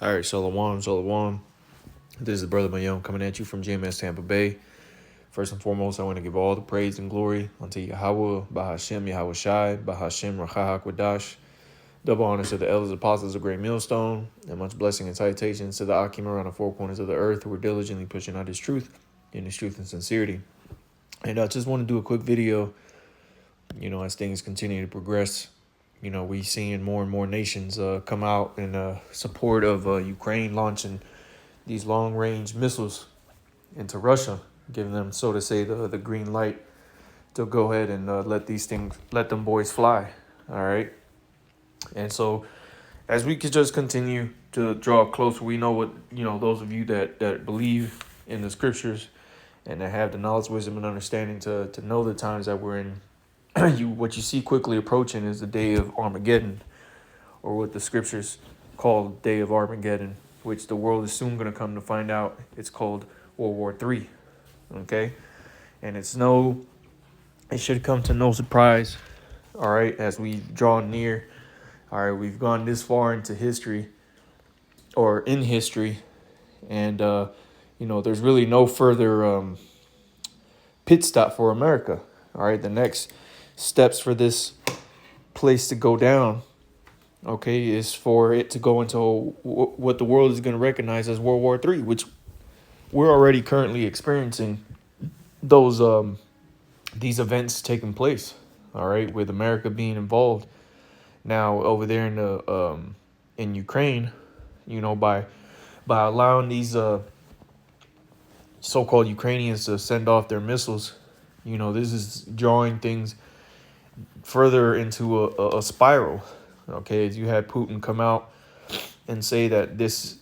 All right, Shalom, Shalom. This is Brother Mayum coming at you from GMS Tampa Bay. First and foremost, I want to give all the praise and glory unto Yahweh, Bahashem, Yahweh Shai, Bahashem, Rachah Kwadash. Double honors to the elders, apostles of Great Millstone, and much blessing and citations to the Akim around the four corners of the earth who are diligently pushing out his truth in his truth and sincerity. And I just want to do a quick video, as things continue to progress. We seeing more and more nations come out in support of Ukraine launching these long-range missiles into Russia, giving them, so to say, the green light to go ahead and let them boys fly. All right. And so, as we could just continue to draw closer, we know what those of you that believe in the scriptures and that have the knowledge, wisdom, and understanding to know the times that we're in. What you see quickly approaching is the day of Armageddon, or what the scriptures call the day of Armageddon, which the world is soon going to come to find out it's called World War III. Okay, and it should come to no surprise. All right, as we draw near. All right, we've gone this far into history, or in history, and there's really no further pit stop for America. All right, the next steps for this place to go down, okay, is for it to go into what the world is going to recognize as World War III, which we're already currently experiencing these events taking place. All right, with America being involved now over there in Ukraine, by allowing these so-called Ukrainians to send off their missiles. This is drawing things further into a spiral. Okay, as you had Putin come out and say that this,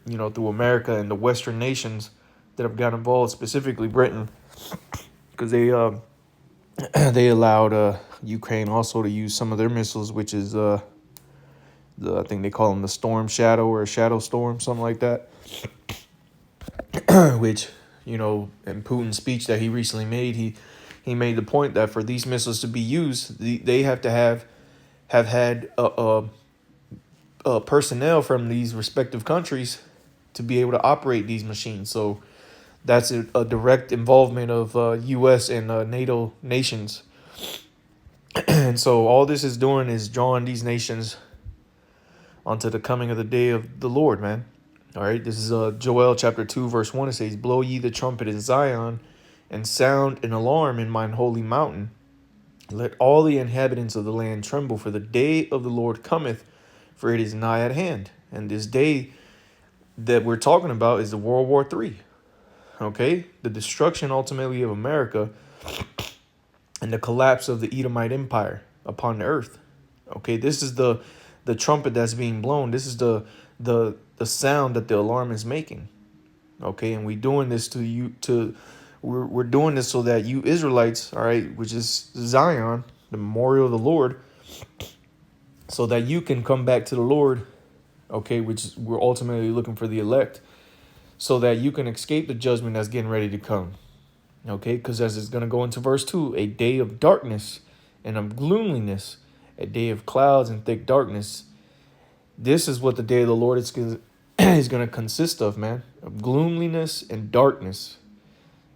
through America and the Western nations that have got involved, specifically Britain, because they allowed Ukraine also to use some of their missiles, which is I think they call them the Storm Shadow or Shadow Storm, something like that. Which, in Putin's speech that he recently made, he made the point that for these missiles to be used, they have to have had personnel from these respective countries to be able to operate these machines. So that's a direct involvement of U.S. and NATO nations. And so all this is doing is drawing these nations onto the coming of the day of the Lord, man. All right, this is Joel chapter 2, verse 1. It says, "Blow ye the trumpet in Zion, and sound an alarm in mine holy mountain. Let all the inhabitants of the land tremble, for the day of the Lord cometh, for it is nigh at hand." And this day that we're talking about is the World War III. Okay, the destruction ultimately of America and the collapse of the Edomite Empire upon the earth. Okay, this is the trumpet that's being blown. This is the sound that the alarm is making. Okay, and we're doing this we're doing this so that you Israelites, all right, which is Zion, the memorial of the Lord, so that you can come back to the Lord, okay, which we're ultimately looking for the elect, so that you can escape the judgment that's getting ready to come. Okay, because as it's going to go into verse 2, a day of darkness and of gloominess, a day of clouds and thick darkness. This is what the day of the Lord is going to consist of, man, of gloominess and darkness.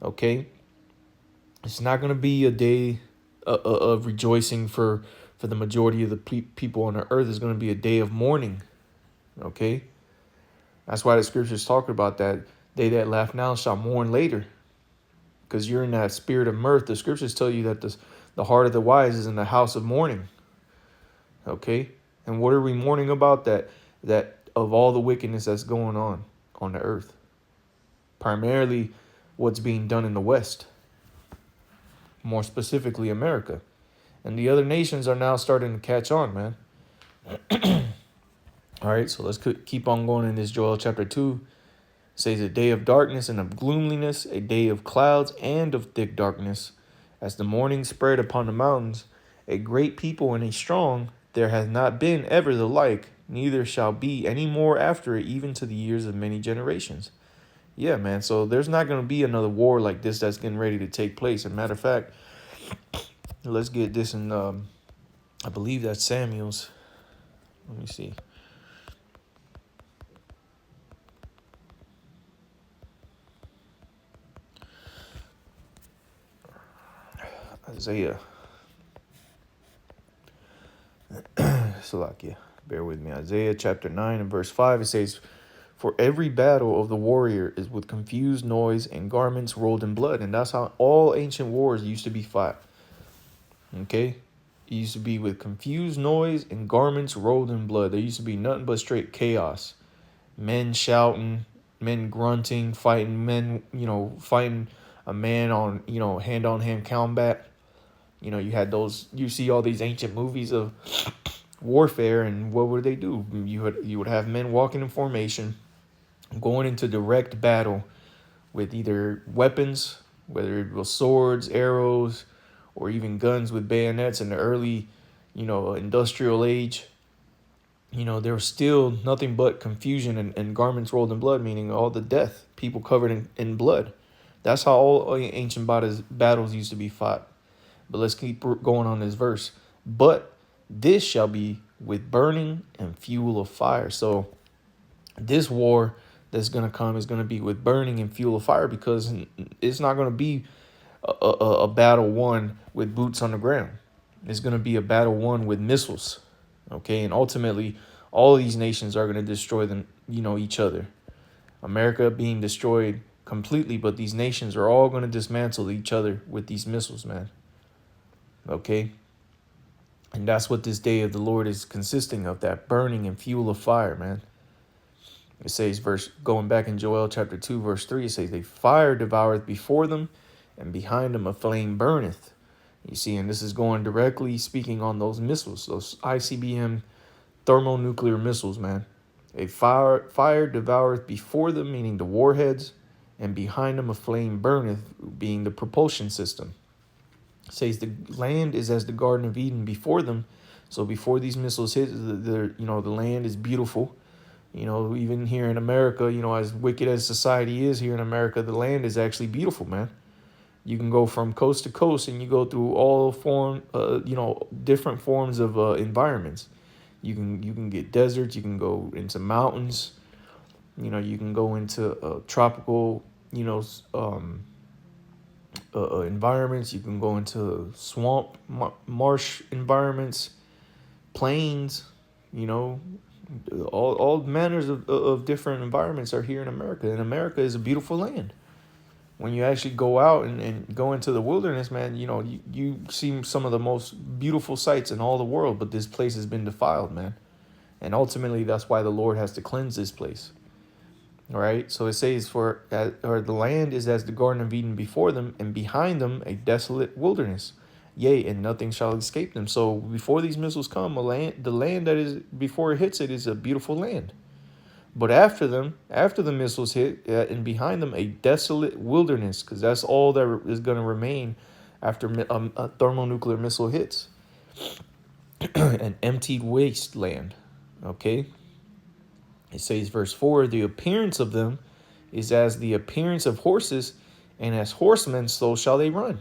Okay, it's not going to be a day of rejoicing for the majority of the people on the earth. It's going to be a day of mourning. Okay, that's why the scriptures talk about that. They that laugh now shall mourn later, because you're in that spirit of mirth. The scriptures tell you that the heart of the wise is in the house of mourning. Okay, and what are we mourning about? That of all the wickedness that's going on the earth, primarily what's being done in the West, more specifically America. And the other nations are now starting to catch on, man. All right, so let's keep on going in this Joel chapter 2. It says, a day of darkness and of gloominess, a day of clouds and of thick darkness. As the morning spread upon the mountains, a great people and a strong, there hath not been ever the like, neither shall be any more after it, even to the years of many generations. Yeah, man, so there's not going to be another war like this that's getting ready to take place. As a matter of fact, let's get this in, I believe that's Samuel's. Let me see. Isaiah. Salakia. Bear with me. Isaiah chapter 9 and verse 5. It says, "For every battle of the warrior is with confused noise and garments rolled in blood." And that's how all ancient wars used to be fought. Okay? It used to be with confused noise and garments rolled in blood. There used to be nothing but straight chaos. Men shouting, men grunting, fighting men, fighting a man on, hand-on-hand combat. You had those, you see all these ancient movies of warfare, and what would they do? You would have men walking in formation, going into direct battle with either weapons, whether it was swords, arrows, or even guns with bayonets in the early, industrial age. There was still nothing but confusion and garments rolled in blood, meaning all the death, people covered in blood. That's how all ancient battles used to be fought. But let's keep going on this verse. But this shall be with burning and fuel of fire. So this war that's going to come is going to be with burning and fuel of fire, because it's not going to be a battle won with boots on the ground. It's going to be a battle won with missiles. Okay, and ultimately, all of these nations are going to destroy them, each other. America being destroyed completely, but these nations are all going to dismantle each other with these missiles, man. Okay, and that's what this day of the Lord is consisting of, that burning and fuel of fire, man. It says, going back in Joel chapter 2, verse 3, it says, "They fire devoureth before them, and behind them a flame burneth." You see, and this is going directly speaking on those missiles, those ICBM thermonuclear missiles, man. "A fire devoureth before them," meaning the warheads, "and behind them a flame burneth," being the propulsion system. It says the land is as the Garden of Eden before them. So before these missiles hit, the land is beautiful. Even here in America, as wicked as society is here in America, the land is actually beautiful, man. You can go from coast to coast, and you go through all different forms of environments. You can get deserts. You can go into mountains. You can go into tropical, environments. You can go into swamp, marsh environments, plains. All manners of different environments are here in America, and America is a beautiful land. When you actually go out and go into the wilderness, man, you see some of the most beautiful sights in all the world, but this place has been defiled, man. And ultimately, that's why the Lord has to cleanse this place. All right, so it says, the land is as the Garden of Eden before them, and behind them a desolate wilderness. Yea, and nothing shall escape them. So before these missiles come, the land that is before it hits it is a beautiful land. But after the missiles hit, and behind them a desolate wilderness, because that's all that is going to remain after a thermonuclear missile hits. An emptied wasteland. Okay. It says, verse 4, "The appearance of them is as the appearance of horses, and as horsemen so shall they run."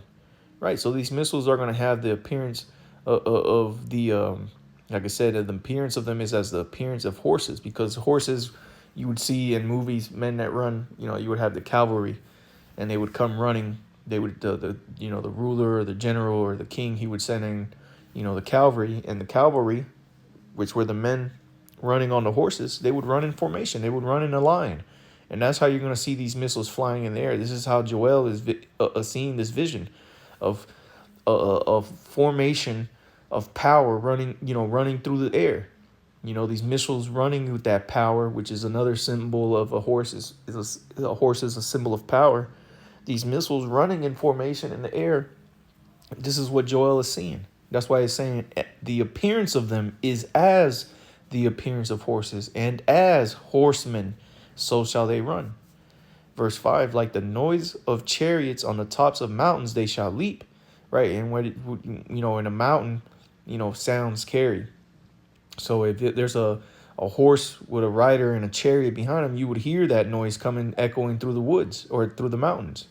Right. So these missiles are going to have the appearance of the like I said, the appearance of them is as the appearance of horses, because horses, you would see in movies, men that run, you would have the cavalry, and they would come running. They would, the ruler or the general or the king, he would send in, the cavalry, and the cavalry, which were the men running on the horses, they would run in formation. They would run in a line. And that's how you're going to see these missiles flying in the air. This is how Joel is seeing this vision of formation of power running through the air. These missiles running with that power, which is another symbol of a horse. A horse is a symbol of power. These missiles running in formation in the air. This is what Joel is seeing. That's why it's saying the appearance of them is as the appearance of horses, and as horsemen, so shall they run. Verse 5, "Like the noise of chariots on the tops of mountains, they shall leap." Right, and when in a mountain, sounds carry. So if there's a horse with a rider and a chariot behind him, you would hear that noise coming, echoing through the woods or through the mountains.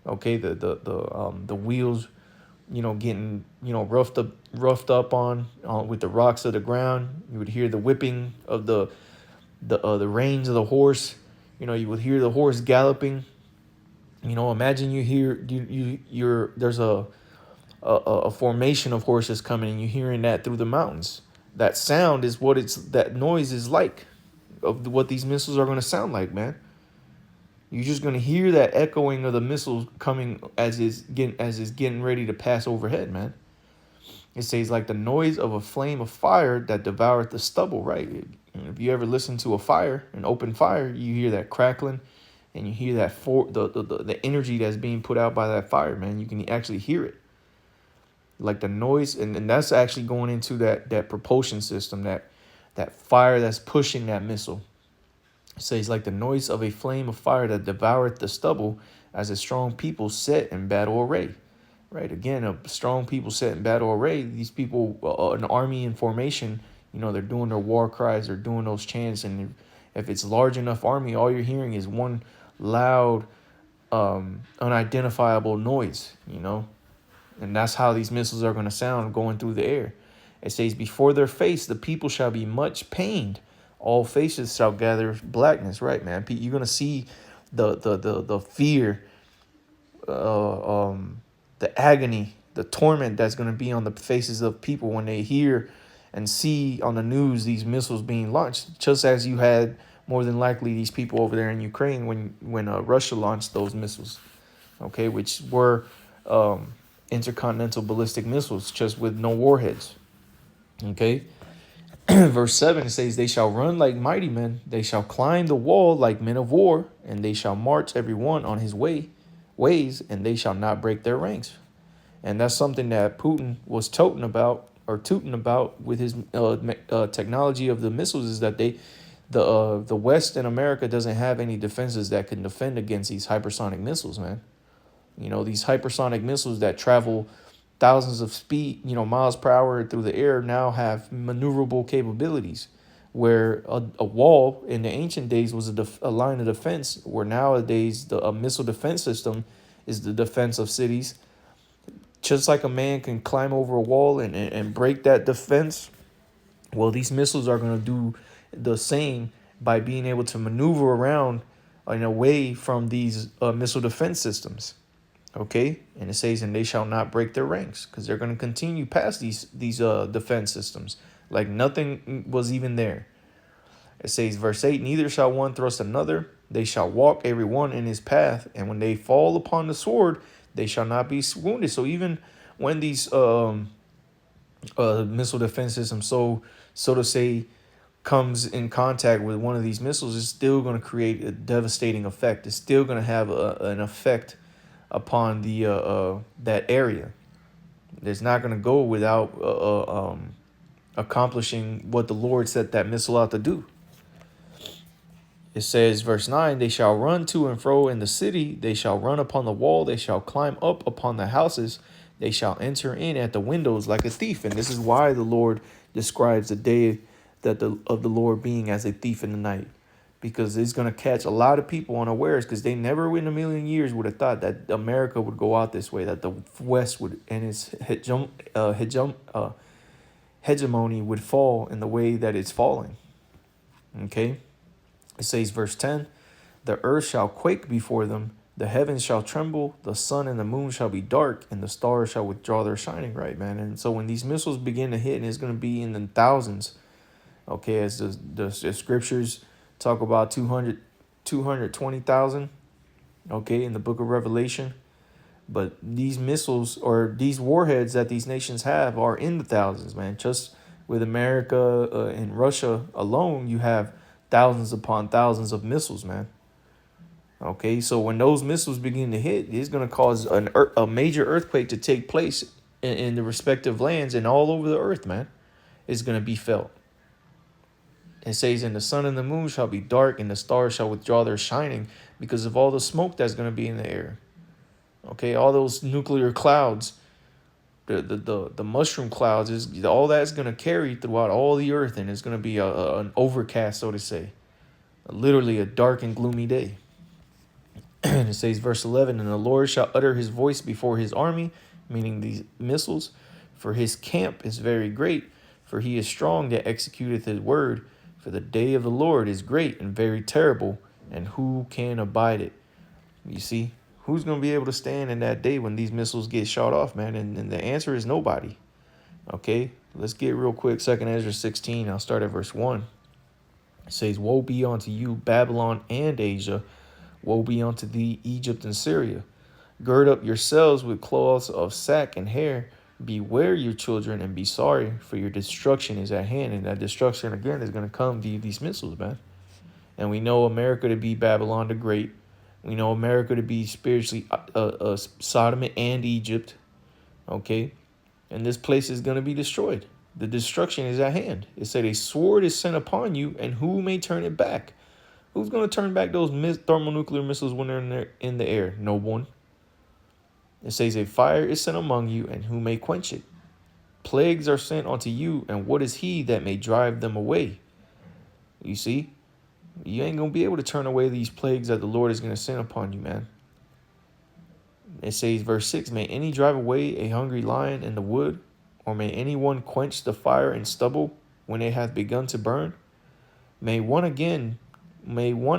Okay, the wheels, getting roughed up on with the rocks of the ground. You would hear the whipping of the reins of the horse. You would hear the horse galloping. Imagine you hear there's a a formation of horses coming, and you're hearing that through the mountains. That sound is what that noise is like, of what these missiles are going to sound like, man. You're just going to hear that echoing of the missiles coming as it's getting ready to pass overhead, man. It says like the noise of a flame of fire that devoureth the stubble, right? If you ever listen to a fire, an open fire, you hear that crackling, and you hear that the energy that's being put out by that fire, man. You can actually hear it, like the noise, and that's actually going into that propulsion system, that fire that's pushing that missile. It says like the noise of a flame of fire that devoureth the stubble, as a strong people set in battle array. Right, again, a strong people set in battle array. These people, an army in formation, they're doing their war cries, they're doing those chants, and if it's large enough army, all you're hearing is one loud, unidentifiable noise, and that's how these missiles are going to sound going through the air. It says, before their face, the people shall be much pained. All faces shall gather blackness. Right, man. You're going to see the fear, the agony, the torment that's going to be on the faces of people when they hear and see on the news these missiles being launched, just as you had more than likely these people over there in Ukraine when Russia launched those missiles, okay, which were intercontinental ballistic missiles, just with no warheads, okay. Verse 7, it says, they shall run like mighty men, they shall climb the wall like men of war, and they shall march every one on his ways, and they shall not break their ranks. And that's something that Putin was tooting about with his technology of the missiles, is that the West in America doesn't have any defenses that can defend against these hypersonic missiles, man. These hypersonic missiles that travel thousands of miles per hour through the air now have maneuverable capabilities, where a wall in the ancient days was a line of defense, where nowadays a missile defense system is the defense of cities. Just like a man can climb over a wall and break that defense, well, these missiles are going to do the same by being able to maneuver around and away from these missile defense systems. Okay, and it says, and they shall not break their ranks, because they're going to continue past these defense systems like nothing was even there. It says, verse 8, neither shall one thrust another, they shall walk every one in his path, and when they fall upon the sword, they shall not be wounded. So even when these missile defense systems, so to say, comes in contact with one of these missiles, it's still going to create a devastating effect. It's still going to have an effect upon the that area. It's not going to go without accomplishing what the Lord set that missile out to do. It says, verse 9, they shall run to and fro in the city, they shall run upon the wall, they shall climb up upon the houses, they shall enter in at the windows like a thief. And this is why the Lord describes the day of the Lord being as a thief in the night, because it's going to catch a lot of people unawares, because they never in a million years would have thought that America would go out this way, that the West would, and its hegemony would fall in the way that it's falling. Okay. It says, verse 10, the earth shall quake before them, the heavens shall tremble, the sun and the moon shall be dark, and the stars shall withdraw their shining, right, man? And so when these missiles begin to hit, and it's going to be in the thousands, okay, as the scriptures talk about 220,000, okay, in the book of Revelation. But these missiles, or these warheads that these nations have, are in the thousands, man. Just with America and Russia alone, you have thousands upon thousands of missiles, man. Okay, so when those missiles begin to hit, it's going to cause a major earthquake to take place in the respective lands and all over the earth, man. It's going to be felt. It says, and the sun and the moon shall be dark, and the stars shall withdraw their shining, because of all the smoke that's going to be in the air. Okay, all those nuclear clouds, the mushroom clouds, is all that's going to carry throughout all the earth, and it's going to be an overcast, so to say, literally a dark and gloomy day. And it says, verse 11, and the Lord shall utter his voice before his army, meaning these missiles, for his camp is very great, for he is strong that executeth his word. For the day of the Lord is great and very terrible, and who can abide it? You see, Who's going to be able to stand in that day when these missiles get shot off, man? And the answer is nobody. Okay, let's get real quick. 2nd Ezra 16. I'll start at verse 1. It says, "Woe be unto you, Babylon and Asia. Woe be unto thee, Egypt and Syria. Gird up yourselves with cloths of sack and hair. Beware your children and be sorry, for your destruction is at hand." And that destruction, again, is going to come via these missiles, man. And we know America to be Babylon the Great. We know America to be spiritually Sodom and Egypt. Okay? And this place is going to be destroyed. The destruction is at hand. It said a sword is sent upon you, and who may turn it back? Who's going to turn back those thermonuclear missiles when they're in the air? No one. It says a fire is sent among you, and who may quench it? Plagues are sent unto you, and what is he that may drive them away? You see? You ain't going to be able to turn away these plagues that the Lord is going to send upon you, man. It says, verse 6, "May any drive away a hungry lion in the wood, or may anyone quench the fire in stubble when it hath begun to burn? May one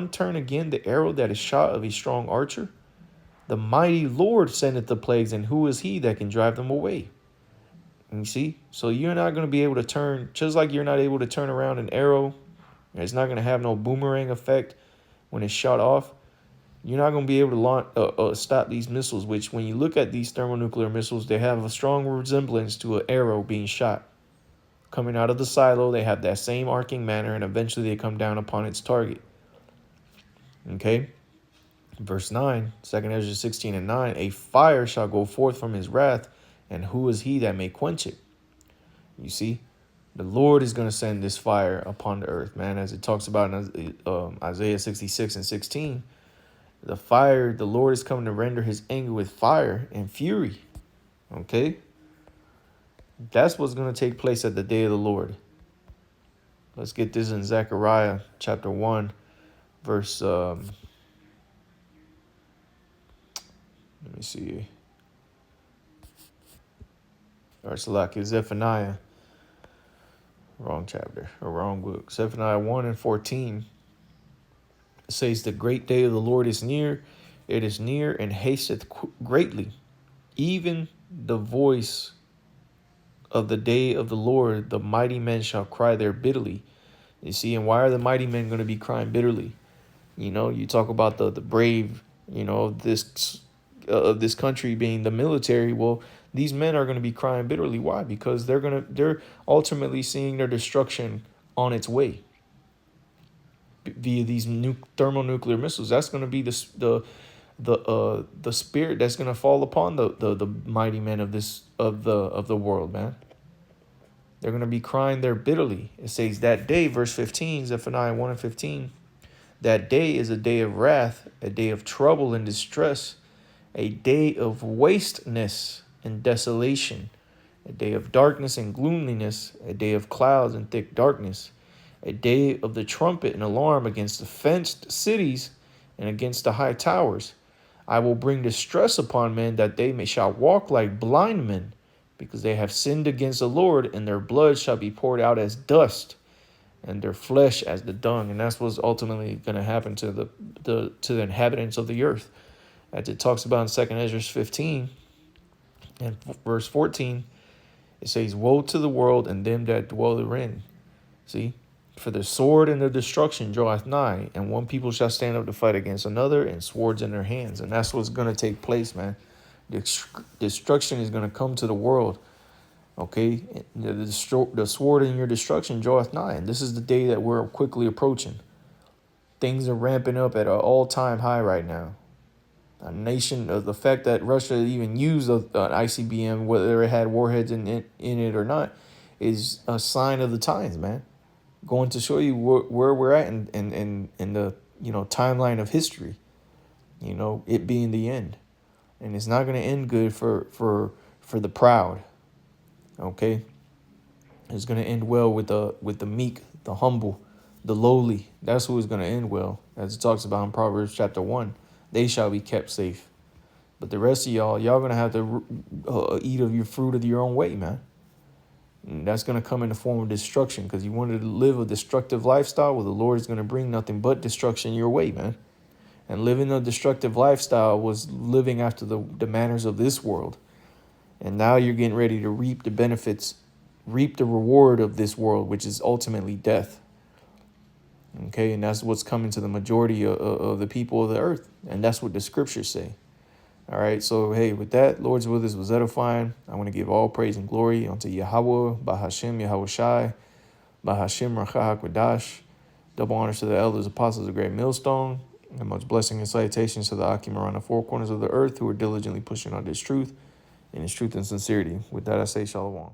turn again the arrow that is shot of a strong archer? The mighty Lord sendeth the plagues, and who is he that can drive them away?" And you see? So you're not going to be able to turn, just like you're not able to turn around an arrow. It's not going to have no boomerang effect when it's shot off. You're not going to be able to stop these missiles, which when you look at these thermonuclear missiles, they have a strong resemblance to an arrow being shot. Coming out of the silo, they have that same arcing manner, and eventually they come down upon its target. Okay? Verse 9, 2nd Ezra 16 and 9, "A fire shall go forth from his wrath, and who is he that may quench it?" You see? The Lord is going to send this fire upon the earth, man, as it talks about in Isaiah 66 and 16. The fire, the Lord is coming to render his anger with fire and fury. Okay? That's what's going to take place at the day of the Lord. Let's get this in Zechariah chapter 1, verse, let me see. Or it's like Zephaniah. Wrong chapter, or wrong book. Zephaniah 1 and 14. It says, "The great day of the Lord is near. It is near and hasteth greatly. Even the voice of the day of the Lord, the mighty men shall cry there bitterly." You see, and why are the mighty men going to be crying bitterly? You know, you talk about the brave, of this country being the military. Well, these men are going to be crying bitterly. Why? Because they're ultimately seeing their destruction on its way via these thermonuclear missiles. That's going to be the spirit that's going to fall upon the mighty men of the world, man. They're going to be crying there bitterly. It says that day, verse 15, Zephaniah 1 and 15. "That day is a day of wrath, a day of trouble and distress, a day of wasteness and desolation, a day of darkness and gloominess, a day of clouds and thick darkness, a day of the trumpet and alarm against the fenced cities and against the high towers. I will bring distress upon men that they shall walk like blind men, because they have sinned against the Lord, and their blood shall be poured out as dust, and their flesh as the dung." And that's what's ultimately going to happen to the inhabitants of the earth. As it talks about in 2nd Ezra 15 and verse 14, it says, "Woe to the world and them that dwell therein." See? "For the sword and the destruction draweth nigh, and one people shall stand up to fight against another, and swords in their hands." And that's what's going to take place, man. Destruction is going to come to the world. Okay? The sword in your destruction draweth nigh. And this is the day that we're quickly approaching. Things are ramping up at an all-time high right now. A nation, the fact that Russia even used an ICBM, whether it had warheads in it or not, is a sign of the times, man. Going to show you where we're at in the timeline of history. It being the end, and it's not going to end good for the proud. Okay, it's going to end well with the meek, the humble, the lowly. That's who is going to end well, as it talks about in Proverbs chapter 1. They shall be kept safe. But the rest of y'all going to have to eat of your fruit of your own way, man. And that's going to come in the form of destruction, because you wanted to live a destructive lifestyle. Well, the Lord is going to bring nothing but destruction your way, man. And living a destructive lifestyle was living after the manners of this world. And now you're getting ready to reap the benefits, reap the reward of this world, which is ultimately death. Okay, and that's what's coming to the majority of the people of the earth. And that's what the scriptures say. All right, so hey, with that, Lord's will this was edifying. I want to give all praise and glory unto Yahweh, Bahashem, Yahweh Shai, Bahashem, Rachah HaKodash. Double honors to the elders, apostles of Great Millstone, and much blessing and salutations to the Akim around the four corners of the earth who are diligently pushing on this truth and its truth and sincerity. With that, I say shalom.